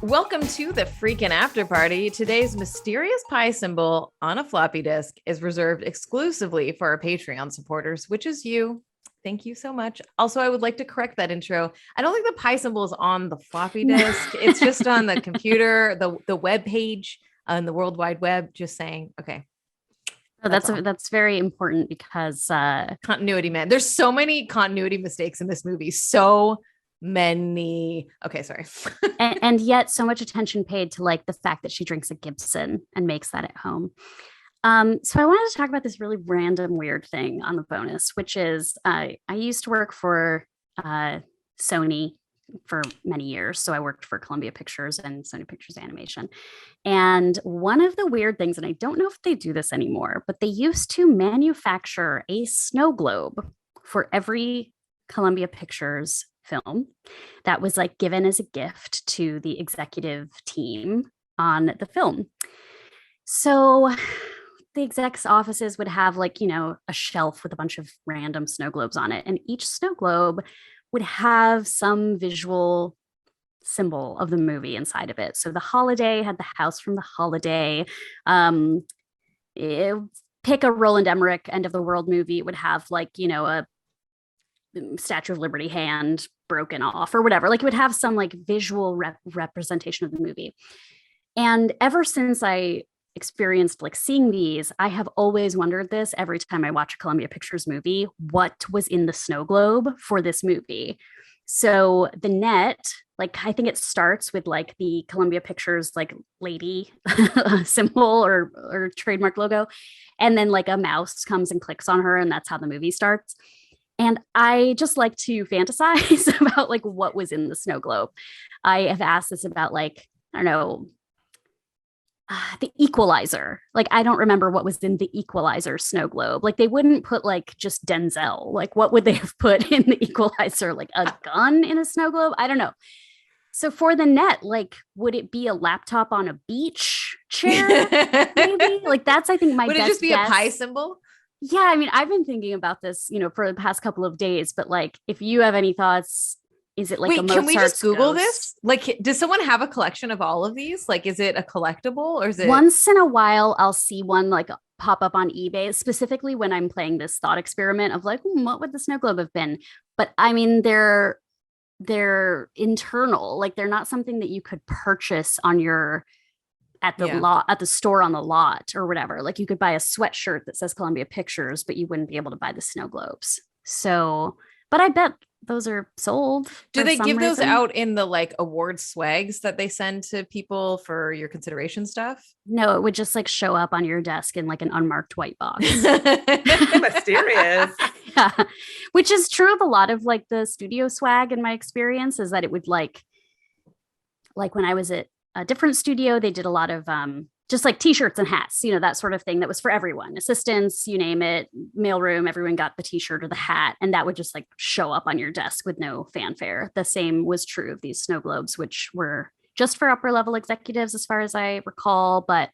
Welcome to the freaking after party. Today's mysterious pie symbol on a floppy disk is reserved exclusively for our Patreon supporters, which is you. Thank you so much. Also, I would like to correct that intro. I don't think the pie symbol is on the floppy disk. It's just on the computer, the web page on the World Wide Web. Just saying. Okay. Oh, that's very important because continuity, man. There's so many continuity mistakes in this movie. So many. Okay, sorry. and yet so much attention paid to like the fact that she drinks a Gibson and makes that at home. So I wanted to talk about this really random weird thing on the bonus, which is I used to work for Sony for many years. So I worked for Columbia Pictures and Sony Pictures Animation. And one of the weird things, and I don't know if they do this anymore, but they used to manufacture a snow globe for every Columbia Pictures film that was like given as a gift to the executive team on the film. So the execs offices would have like, you know, a shelf with a bunch of random snow globes on it. And each snow globe would have some visual symbol of the movie inside of it. So the Holiday had the house from the Holiday. Pick a Roland Emmerich End of the World movie, it would have like, you know, a Statue of Liberty hand broken off or whatever. Like it would have some like visual representation of the movie. And ever since I experienced like seeing these, I have always wondered this every time I watch a Columbia Pictures movie, what was in the snow globe for this movie? So the net, like I think it starts with like the Columbia Pictures like lady symbol or trademark logo. And then like a mouse comes and clicks on her and that's how the movie starts. And I just like to fantasize about like what was in the snow globe. I have asked this about like, I don't know, the Equalizer. Like, I don't remember what was in the Equalizer snow globe. Like they wouldn't put like just Denzel. Like what would they have put in the Equalizer? Like a gun in a snow globe? I don't know. So for the net, like, would it be a laptop on a beach chair? Maybe like that's, I think my would it just be guess. A pie symbol? Yeah, I mean, I've been thinking about this, you know, for the past couple of days, but like, if you have any thoughts, is it like a Mozart's can we just Google ghost? This? Like, does someone have a collection of all of these? Like, is it a collectible or is it? Once in a while, I'll see one like pop up on eBay, specifically when I'm playing this thought experiment of like, what would the snow globe have been? But I mean, they're internal, like they're not something that you could purchase on your at the lot at the store on the lot or whatever. Like you could buy a sweatshirt that says Columbia Pictures, but you wouldn't be able to buy the snow globes. So, but I bet those are sold. Do they give those out in the like award swags that they send to people for your consideration stuff? No, it would just like show up on your desk in like an unmarked white box. Mysterious. Yeah. Which is true of a lot of like the studio swag in my experience, is that it would like when I was at a different studio, they did a lot of just like t-shirts and hats, you know, that sort of thing that was for everyone, assistants, you name it, mailroom, everyone got the t-shirt or the hat, and that would just like show up on your desk with no fanfare. The same was true of these snow globes, which were just for upper level executives as far as I recall, but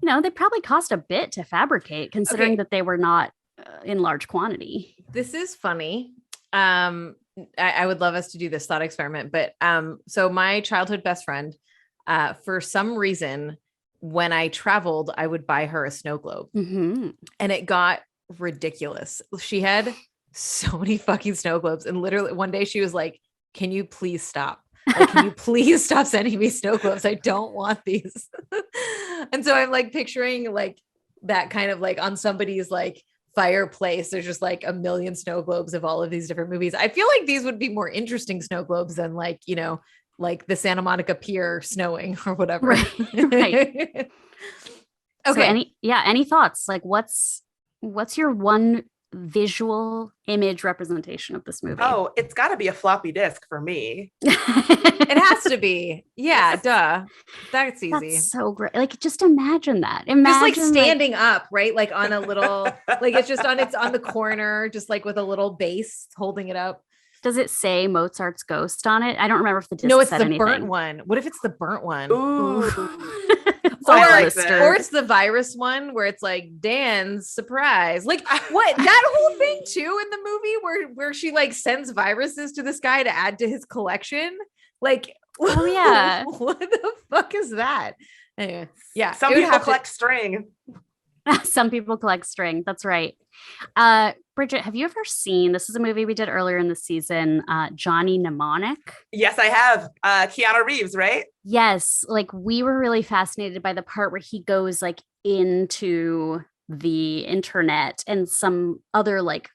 you know, they probably cost a bit to fabricate considering that they were not in large quantity. This is funny. I would love us to do this thought experiment, but so my childhood best friend, for some reason, when I traveled, I would buy her a snow globe, and it got ridiculous. She had so many fucking snow globes, and literally one day she was like, "Can you please stop? Like, can you please stop sending me snow globes? I don't want these." And so I'm like picturing like that kind of like on somebody's like fireplace, there's just like a million snow globes of all of these different movies. I feel like these would be more interesting snow globes than like, you know, like the Santa Monica Pier snowing or whatever. Right. Okay. So any thoughts? Like what's your one visual image representation of this movie? Oh, it's got to be a floppy disk for me. It has to be. Yeah, duh. That's easy. That's so great. Like just imagine that. Just like standing up, right? Like on a little, like it's just on the corner, just like with a little base holding it up. Does it say Mozart's ghost on it? I don't remember if the disc No, it's said the anything. burnt one. What if it's the burnt one? Ooh. Or it's the virus one where it's like Dan's surprise. Like what? That whole thing too in the movie where she like sends viruses to this guy to add to his collection. Like Oh, yeah. What the fuck is that? Anyway, yeah. Some it would people have to- collect string. Some people collect string. That's right. Bridget, have you ever seen, this is a movie we did earlier in the season, Johnny Mnemonic? Yes, I have. Keanu Reeves, right? Yes, like we were really fascinated by the part where he goes like into the internet and some other like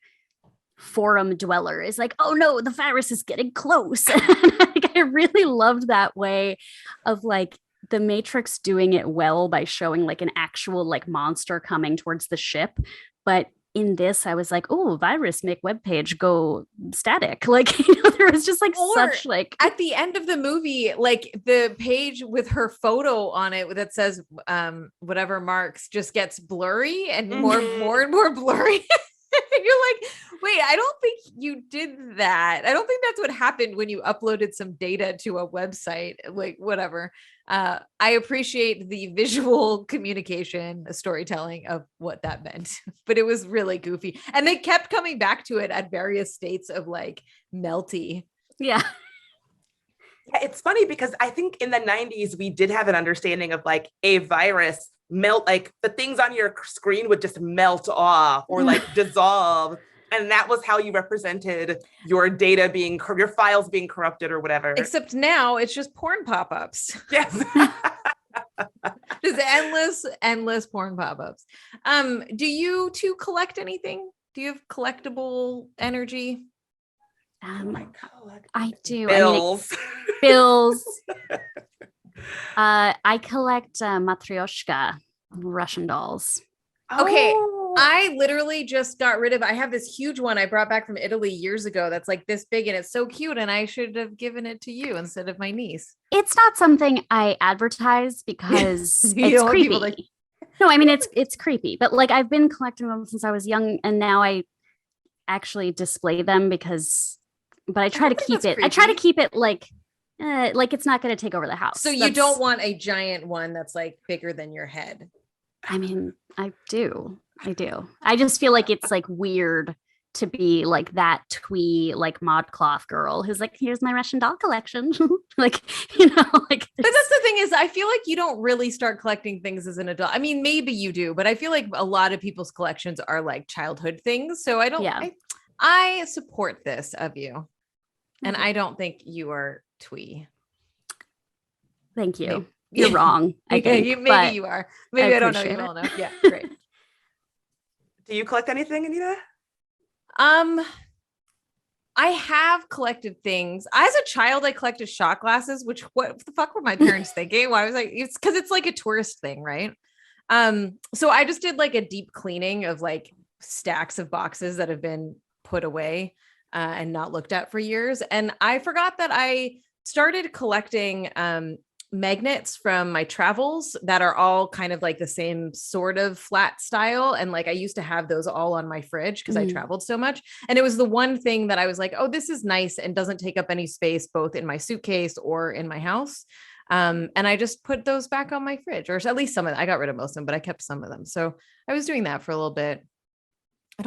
forum dweller is like, oh no, the virus is getting close. Like, I really loved that way of like the Matrix doing it well by showing like an actual like monster coming towards the ship. But in this, I was like, oh, virus make web page go static. Like, there was just like Or such like at the end of the movie, like the page with her photo on it that says whatever marks just gets blurry and more and more blurry. And you're like, wait, I don't think you did that. I don't think that's what happened when you uploaded some data to a website, like whatever. I appreciate the visual communication, storytelling of what that meant, but it was really goofy. And they kept coming back to it at various states of like melty. yeah. Yeah, it's funny because I think in the 90s, we did have an understanding of like a virus melt, like the things on your screen would just melt off or like dissolve. And that was how you represented your data being, your files being corrupted or whatever. Except now it's just porn pop-ups. Yes. Just endless porn pop-ups. Do you two collect anything? Do you have collectible energy? I do. Bills. Bills. I collect matryoshka Russian dolls. Okay. Oh. I literally just got rid of, I have this huge one I brought back from Italy years ago that's like this big and it's so cute. And I should have given it to you instead of my niece. It's not something I advertise because You it's don't want creepy. people to- No, I mean it's creepy, but like I've been collecting them since I was young, and now I actually display them but I try to keep it. I try to keep it like it's not going to take over the house. So you don't want a giant one that's like bigger than your head. I mean, I do. I just feel like it's like weird to be like that twee like ModCloth girl who's like, here's my Russian doll collection. Like, like. But that's the thing is, I feel like you don't really start collecting things as an adult. I mean, maybe you do, but I feel like a lot of people's collections are like childhood things. So I don't, I support this of you. And I don't think you are twee. Thank you. Maybe. You're wrong. I think, maybe you are. Maybe I don't know you well enough. Yeah, great. Do you collect anything, Anita? I have collected things. As a child, I collected shot glasses, which what the fuck were my parents thinking? Why was I? It's because it's like a tourist thing, right? So I just did like a deep cleaning of like stacks of boxes that have been put away and not looked at for years. And I forgot that I started collecting magnets from my travels that are all kind of like the same sort of flat style. And like I used to have those all on my fridge because I traveled so much. And it was the one thing that I was like, oh, this is nice and doesn't take up any space, both in my suitcase or in my house. And I just put those back on my fridge, or at least some of them. I got rid of most of them, but I kept some of them. So I was doing that for a little bit. I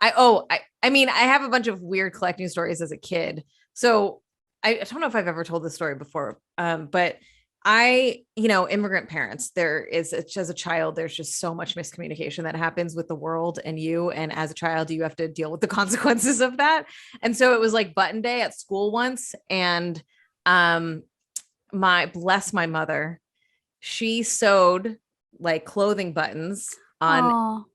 have a bunch of weird collecting stories as a kid. So I don't know if I've ever told this story before, but immigrant parents, as a child, there's just so much miscommunication that happens with the world and you. And as a child, you have to deal with the consequences of that. And so it was like button day at school once. And my mother, she sewed like clothing buttons on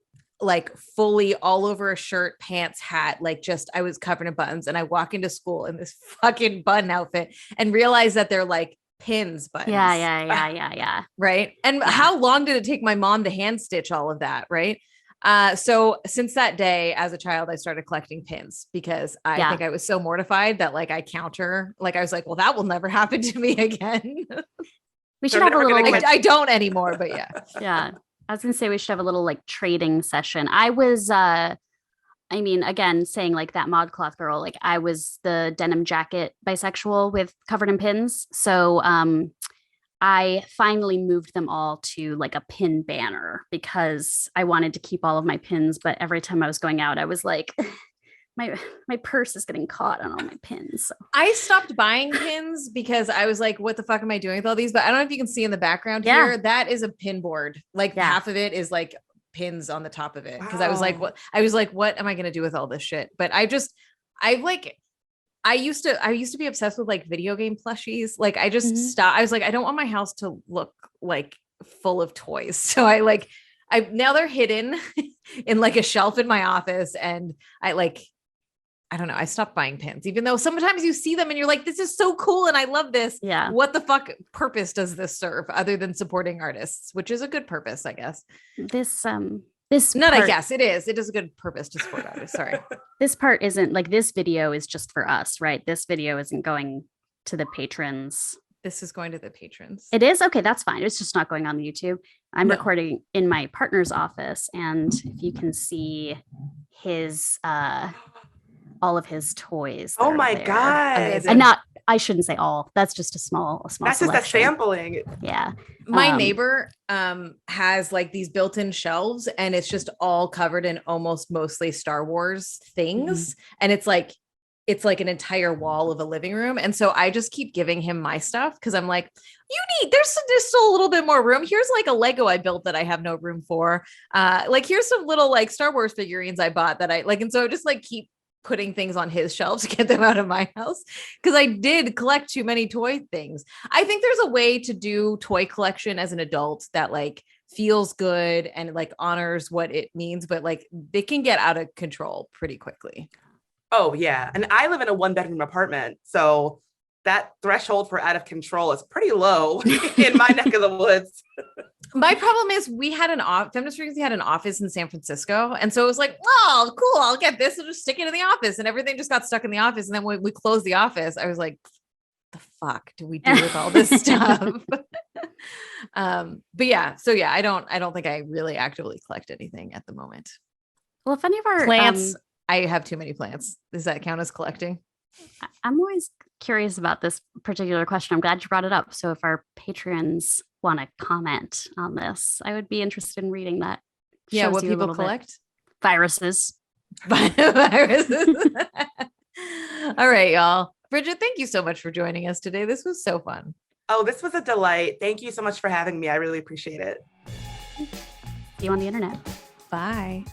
like fully all over a shirt, pants, hat, like just, I was covered in buttons, and I walk into school in this fucking button outfit and realize that they're like pins buttons. Yeah. Right. And how long did it take my mom to hand stitch all of that? Right. So since that day as a child, I started collecting pins because I think I was so mortified that like I was like, well, that will never happen to me again. We should have a little, I don't anymore, but yeah. Yeah. I was going to say we should have a little like trading session. I was, again, saying like that ModCloth girl, like I was the denim jacket bisexual with covered in pins. So I finally moved them all to like a pin banner because I wanted to keep all of my pins. But every time I was going out, I was like, my purse is getting caught on all my pins. So. I stopped buying pins because I was like, what the fuck am I doing with all these? But I don't know if you can see in the background here, that is a pin board. Like half of it is like pins on the top of it. Cause I was like, what am I going to do with all this shit? But I used to be obsessed with like video game plushies. Like I just stopped. I was like, I don't want my house to look like full of toys. So now they're hidden in like a shelf in my office. And I don't know. I stopped buying pins, even though sometimes you see them and you're like, this is so cool. And I love this. Yeah. What the fuck purpose does this serve other than supporting artists, which is a good purpose, I guess. I guess it is. It is a good purpose to support artists. Sorry. This part isn't like, this video is just for us, right? This video isn't going to the patrons. This is going to the patrons. It is? Okay, that's fine. It's just not going on the YouTube. I'm recording in my partner's office, and if you can see his all of his toys. Oh my God. And I shouldn't say all. That's just a small That's selection. just a sampling. Yeah. My neighbor has like these built-in shelves, and it's just all covered in mostly Star Wars things. And it's like an entire wall of a living room. And so I just keep giving him my stuff because I'm like, there's still a little bit more room. Here's like a Lego I built that I have no room for. Like here's some little like Star Wars figurines I bought that I like. And so just like keep putting things on his shelves to get them out of my house because I did collect too many toy things. I think there's a way to do toy collection as an adult that like feels good and like honors what it means, but like they can get out of control pretty quickly. Oh yeah. And I live in a 1-bedroom apartment. So that threshold for out of control is pretty low in my neck of the woods. My problem is we had Feminist Frequency had an office in San Francisco. And so it was like, oh, cool. I'll get this and just stick it in the office. And everything just got stuck in the office. And then when we closed the office, I was like, the fuck do we do with all this stuff? But yeah, so yeah, I don't think I really actively collect anything at the moment. Well, if any of our plants, I have too many plants. Does that count as collecting? I'm always curious about this particular question. I'm glad you brought it up. So if our patrons want to comment on this, I would be interested in reading that. Yeah, what people collect? Viruses. Viruses. All right, y'all. Bridget, thank you so much for joining us today. This was so fun. Oh, this was a delight. Thank you so much for having me. I really appreciate it. See you on the internet. Bye.